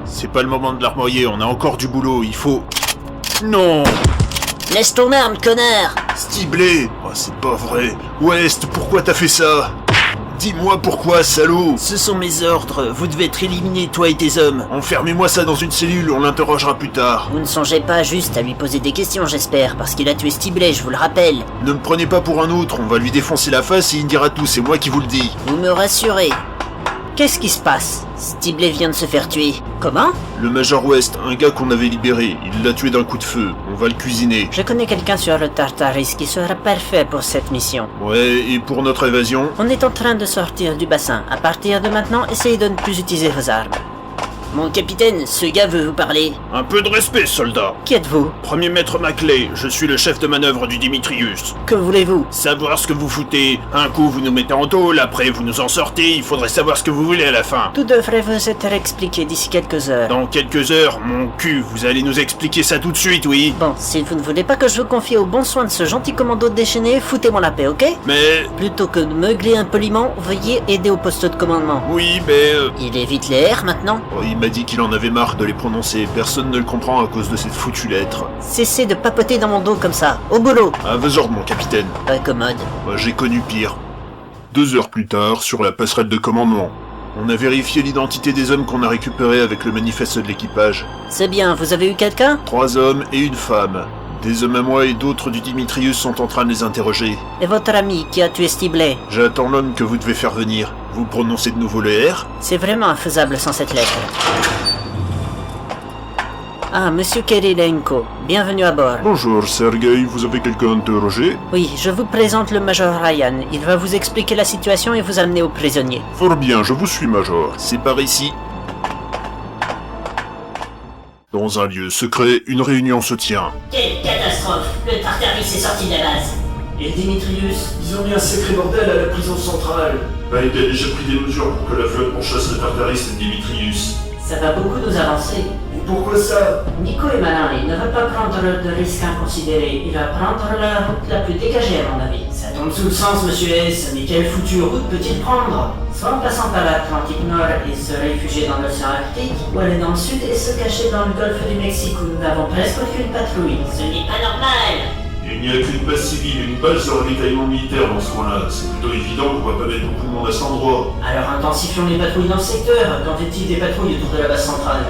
C'est pas le moment de larmoyer, on a encore du boulot, il faut... Non! Laisse ton arme, connard! Stiblé! Oh, c'est pas vrai. West, pourquoi t'as fait ça? Dis-moi pourquoi, salaud! Ce sont mes ordres, vous devez être éliminés, toi et tes hommes. Enfermez-moi ça dans une cellule, on l'interrogera plus tard. Vous ne songez pas juste à lui poser des questions, j'espère, parce qu'il a tué Stiblé, je vous le rappelle. Ne me prenez pas pour un autre, on va lui défoncer la face et il dira tout, c'est moi qui vous le dis. Vous me rassurez. Qu'est-ce qui se passe? Stiblé vient de se faire tuer. Comment? Le Major West, un gars qu'on avait libéré, il l'a tué d'un coup de feu, on va le cuisiner. Je connais quelqu'un sur le Tartaris qui sera parfait pour cette mission. Ouais, et pour notre évasion? On est en train de sortir du bassin. À partir de maintenant, essayez de ne plus utiliser vos armes. Mon capitaine, ce gars veut vous parler. Un peu de respect, soldat. Qui êtes-vous? Premier maître Maclay, je suis le chef de manœuvre du Dimitrius. Que voulez-vous? Savoir ce que vous foutez. Un coup vous nous mettez en tôle, après vous nous en sortez, il faudrait savoir ce que vous voulez à la fin. Tout devrait vous être expliqué d'ici quelques heures. Dans quelques heures, mon cul, vous allez nous expliquer ça tout de suite, oui? Bon, si vous ne voulez pas que je vous confie au bon soin de ce gentil commando déchaîné, foutez-moi la paix, ok? Mais... Plutôt que de meugler impoliment, veuillez aider au poste de commandement. Oui, mais... Il évite les R maintenant? Oh, il m'a dit qu'il en avait marre de les prononcer, personne ne le comprend à cause de cette foutue lettre. Cessez de papoter dans mon dos comme ça, au boulot! À vos ordres, mon capitaine. Pas commode. Moi, j'ai connu pire. 2 heures plus tard, sur la passerelle de commandement. On a vérifié l'identité des hommes qu'on a récupérés avec le manifeste de l'équipage. C'est bien, vous avez eu quelqu'un? 3 hommes et une femme. Des hommes à moi et d'autres du Dimitrius sont en train de les interroger. Et votre ami qui a tué Stiblé? J'attends l'homme que vous devez faire venir. Vous prononcez de nouveau le R? C'est vraiment infaisable sans cette lettre. Ah, monsieur Kirilenko, bienvenue à bord. Bonjour, Sergei, vous avez quelqu'un interrogé? Oui, je vous présente le Major Ryan. Il va vous expliquer la situation et vous amener aux prisonniers. Fort bien, je vous suis, Major. C'est par ici. Dans un lieu secret, une réunion se tient. Quelle catastrophe! Le Tartaris est sorti de la base. Et Dimitrius, ils ont mis un sacré bordel à la prison centrale. Il a déjà pris des mesures pour que la flotte pourchasse le Tartaris et le Dimitrius. Ça va beaucoup nous avancer. Et pourquoi ça? Nico est malin, il ne va pas prendre de risques inconsidérés. Il va prendre la route la plus dégagée à mon avis. Ça tombe sous le sens, monsieur S, mais quelle foutue route peut-il prendre? Soit en passant par l'Atlantique Nord et se réfugier dans l'océan Arctique, ou aller dans le sud et se cacher dans le golfe du Mexique où nous n'avons presque aucune patrouille. Ce n'est pas normal! Il n'y a qu'une base civile, une base de ravitaillement militaire dans ce coin-là. C'est plutôt évident qu'on va pas mettre beaucoup de monde à cet endroit. Alors intensifions les patrouilles dans le secteur. Qu'en est-il des patrouilles autour de la base centrale?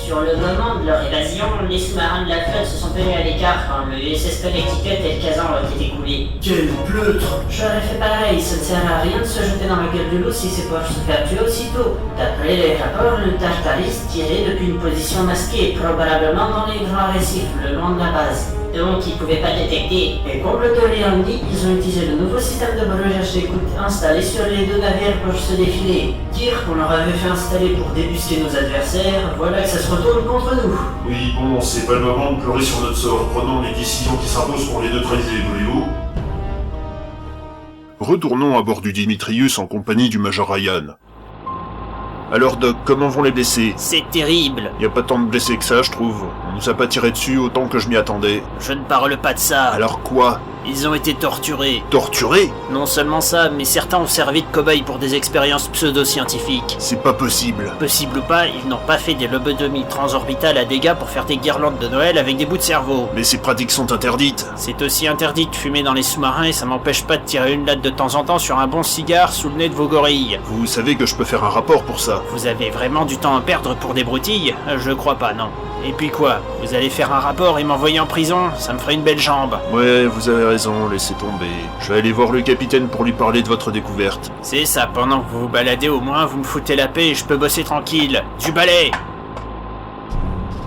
Sur le moment de leur évasion, les sous-marins de la flotte se sont tenus à l'écart quand le USS Connecticut et le Kazan ont été coulés. Quel pleutre! J'aurais fait pareil, ça ne sert à rien de se jeter dans la gueule de l'eau si c'est pour se faire tuer aussitôt. D'après les rapports, le Tartaris tirait depuis une position masquée, probablement dans les grands récifs, le long de la base. Donc ils pouvaient pas détecter. Et comble de l'ironie, ils ont utilisé le nouveau système de brouillage d'écoute installé sur les 2 navires pour se défiler. Dire qu'on leur avait fait installer pour débusquer nos adversaires, voilà que ça se retourne contre nous. Oui, bon, c'est pas le moment de pleurer sur notre sort. Prenons les décisions qui s'imposent pour les neutraliser, voulez-vous? Retournons à bord du Dimitrius en compagnie du Major Ryan. Alors Doc, comment vont les blessés? C'est terrible. Y a pas tant de blessés que ça, je trouve. On nous a pas tiré dessus autant que je m'y attendais. Je ne parle pas de ça. Alors quoi? Ils ont été torturés. Torturés? Non seulement ça, mais certains ont servi de cobayes pour des expériences pseudo-scientifiques. C'est pas possible. Possible ou pas, ils n'ont pas fait des lobotomies transorbitales à dégâts pour faire des guirlandes de Noël avec des bouts de cerveau. Mais ces pratiques sont interdites. C'est aussi interdit de fumer dans les sous-marins et ça m'empêche pas de tirer une latte de temps en temps sur un bon cigare sous le nez de vos gorilles. Vous savez que je peux faire un rapport pour ça. Vous avez vraiment du temps à perdre pour des broutilles? Je crois pas, non. Et puis quoi? Vous allez faire un rapport et m'envoyer en prison? Ça me ferait une belle jambe. Ouais, vous avez raison, laissez tomber. Je vais aller voir le capitaine pour lui parler de votre découverte. C'est ça, pendant que vous vous baladez au moins, vous me foutez la paix et je peux bosser tranquille. Du balai!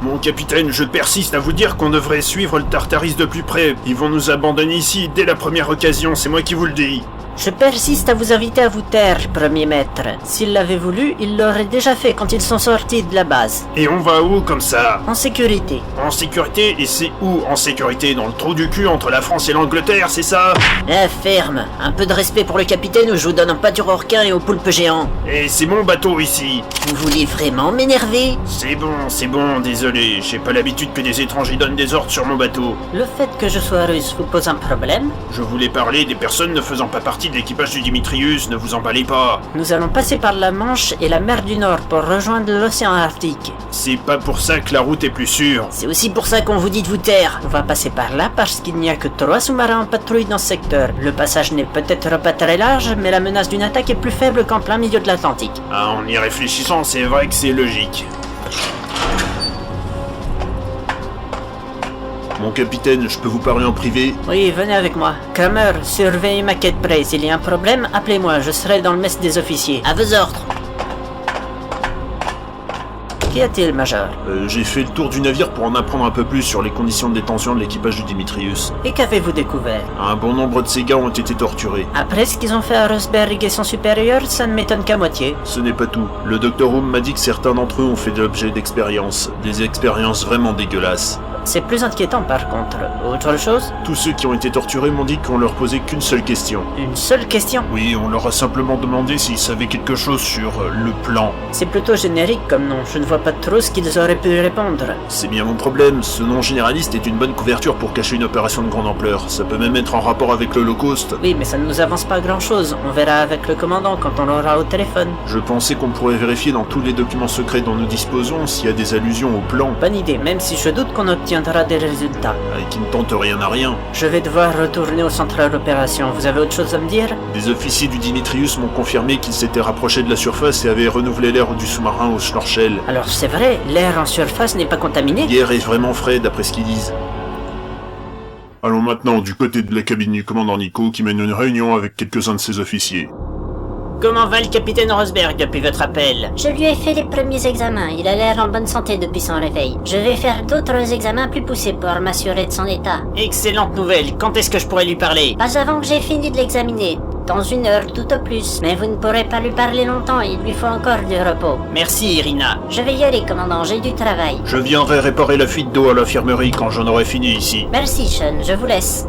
Mon capitaine, je persiste à vous dire qu'on devrait suivre le Tartaris de plus près. Ils vont nous abandonner ici dès la première occasion, c'est moi qui vous le dis. Je persiste à vous inviter à vous taire, premier maître. S'il l'avait voulu, il l'aurait déjà fait quand ils sont sortis de la base. Et on va où comme ça? En sécurité. En sécurité? Et c'est où en sécurité? Dans le trou du cul entre la France et l'Angleterre, c'est ça? Ferme. Un peu de respect pour le capitaine ou je vous donne un pâture requin et au poulpe géant. Et c'est mon bateau ici. Vous vouliez vraiment m'énerver? C'est bon, désolé. J'ai pas l'habitude que des étrangers donnent des ordres sur mon bateau. Le fait que je sois russe vous pose un problème? Je voulais parler des personnes ne faisant pas partie partie de l'équipage du Dimitrius, ne vous emballez pas. Nous allons passer par la Manche et la mer du Nord pour rejoindre l'océan Arctique. C'est pas pour ça que la route est plus sûre. C'est aussi pour ça qu'on vous dit de vous taire. On va passer par là parce qu'il n'y a que 3 sous-marins en patrouille dans ce secteur. Le passage n'est peut-être pas très large, mais la menace d'une attaque est plus faible qu'en plein milieu de l'Atlantique. Ah, en y réfléchissant, c'est vrai que c'est logique. Mon capitaine, je peux vous parler en privé? Oui, venez avec moi. Kramer, surveillez ma quête près. S'il y a un problème, appelez-moi. Je serai dans le mess des officiers. À vos ordres. Qu'y a-t-il, Major? J'ai fait le tour du navire pour en apprendre un peu plus sur les conditions de détention de l'équipage du Dimitrius. Et qu'avez-vous découvert? Un bon nombre de ces gars ont été torturés. Après ce qu'ils ont fait à Rosberg et son supérieur, ça ne m'étonne qu'à moitié. Ce n'est pas tout. Le Dr. Whom m'a dit que certains d'entre eux ont fait l'objet d'expériences. Des expériences vraiment dégueulasses. C'est plus inquiétant par contre. Autre chose? Tous ceux qui ont été torturés m'ont dit qu'on leur posait qu'une seule question. Une seule question? Oui, on leur a simplement demandé s'ils savaient quelque chose sur le plan. C'est plutôt générique comme nom, je ne vois pas trop ce qu'ils auraient pu répondre. C'est bien mon problème, ce nom généraliste est une bonne couverture pour cacher une opération de grande ampleur. Ça peut même être en rapport avec l'Holocauste. Oui, mais ça ne nous avance pas grand-chose. On verra avec le commandant quand on l'aura au téléphone. Je pensais qu'on pourrait vérifier dans tous les documents secrets dont nous disposons s'il y a des allusions au plan. Bonne idée, même si je doute qu'on obtiendra des résultats. Et qui ne tente rien à rien. Je vais devoir retourner au centre d'opération. Vous avez autre chose à me dire? Des officiers du Dimitrius m'ont confirmé qu'ils s'étaient rapprochés de la surface et avaient renouvelé l'air du sous-marin au Schnorchel. Alors c'est vrai, l'air en surface n'est pas contaminé? L'air est vraiment frais d'après ce qu'ils disent. Allons maintenant du côté de la cabine du commandant Nico qui mène une réunion avec quelques-uns de ses officiers. Comment va le capitaine Rosberg depuis votre appel? Je lui ai fait les premiers examens, il a l'air en bonne santé depuis son réveil. Je vais faire d'autres examens plus poussés pour m'assurer de son état. Excellente nouvelle, quand est-ce que je pourrais lui parler? Pas avant que j'ai fini de l'examiner. Dans 1 heure tout au plus, mais vous ne pourrez pas lui parler longtemps, il lui faut encore du repos. Merci Irina. Je vais y aller, commandant, j'ai du travail. Je viendrai réparer la fuite d'eau à l'infirmerie quand j'en aurai fini ici. Merci, Sean, je vous laisse.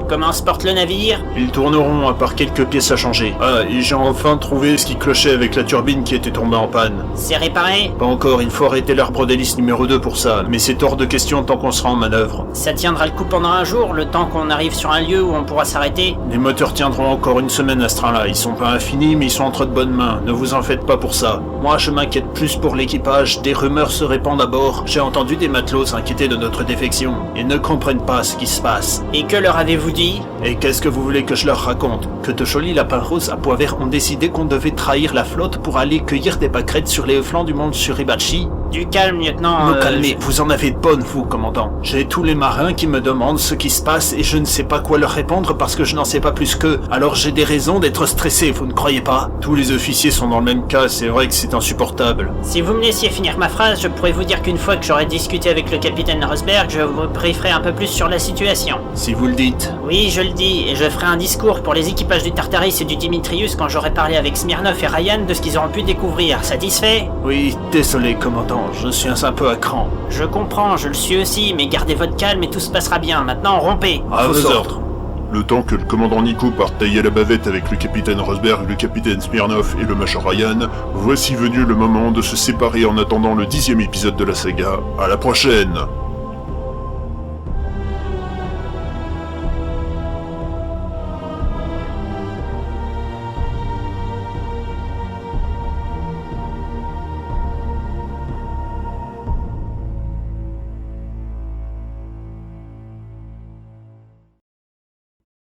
Comment se porte le navire? Ils tourneront à part quelques pièces à changer. Ah, et j'ai enfin trouvé ce qui clochait avec la turbine qui était tombée en panne. C'est réparé? Pas encore, il faut arrêter l'arbre d'hélice numéro 2 pour ça, mais c'est hors de question tant qu'on sera en manœuvre. Ça tiendra le coup pendant un jour, le temps qu'on arrive sur un lieu où on pourra s'arrêter? Les moteurs tiendront encore une semaine à ce train-là, ils sont pas infinis mais ils sont entre de bonnes mains, ne vous en faites pas pour ça. Moi je m'inquiète plus pour l'équipage, des rumeurs se répandent à bord, j'ai entendu des matelots s'inquiéter de notre défection. Ils ne comprennent pas ce qui se passe. Et que leur avez-vous dit? Et qu'est-ce que vous voulez que je leur raconte? Que de jolis lapins roses à Poivert ont décidé qu'on devait trahir la flotte pour aller cueillir des pâquerettes sur les flancs du mont Suribachi? Du calme, lieutenant. Me calmez, vous en avez de bonnes, vous, commandant. J'ai tous les marins qui me demandent ce qui se passe et je ne sais pas quoi leur répondre parce que je n'en sais pas plus qu'eux. Alors j'ai des raisons d'être stressé, vous ne croyez pas? Tous les officiers sont dans le même cas, c'est vrai que c'est insupportable. Si vous me laissiez finir ma phrase, je pourrais vous dire qu'une fois que j'aurai discuté avec le capitaine Rosberg, je vous brieferai un peu plus sur la situation. Si vous le dites. Oui, je le dis, et je ferai un discours pour les équipages du Tartaris et du Dimitrius quand j'aurai parlé avec Smirnov et Ryan de ce qu'ils auront pu découvrir. Satisfait? Oui, désolé, commandant, je suis un peu à cran. Je comprends, je le suis aussi, mais gardez votre calme et tout se passera bien. Maintenant, rompez. À vos ordres. Le temps que le commandant Nico parte tailler à la bavette avec le capitaine Rosberg, le capitaine Smirnov et le major Ryan, voici venu le moment de se séparer en attendant le 10e épisode de la saga. À la prochaine!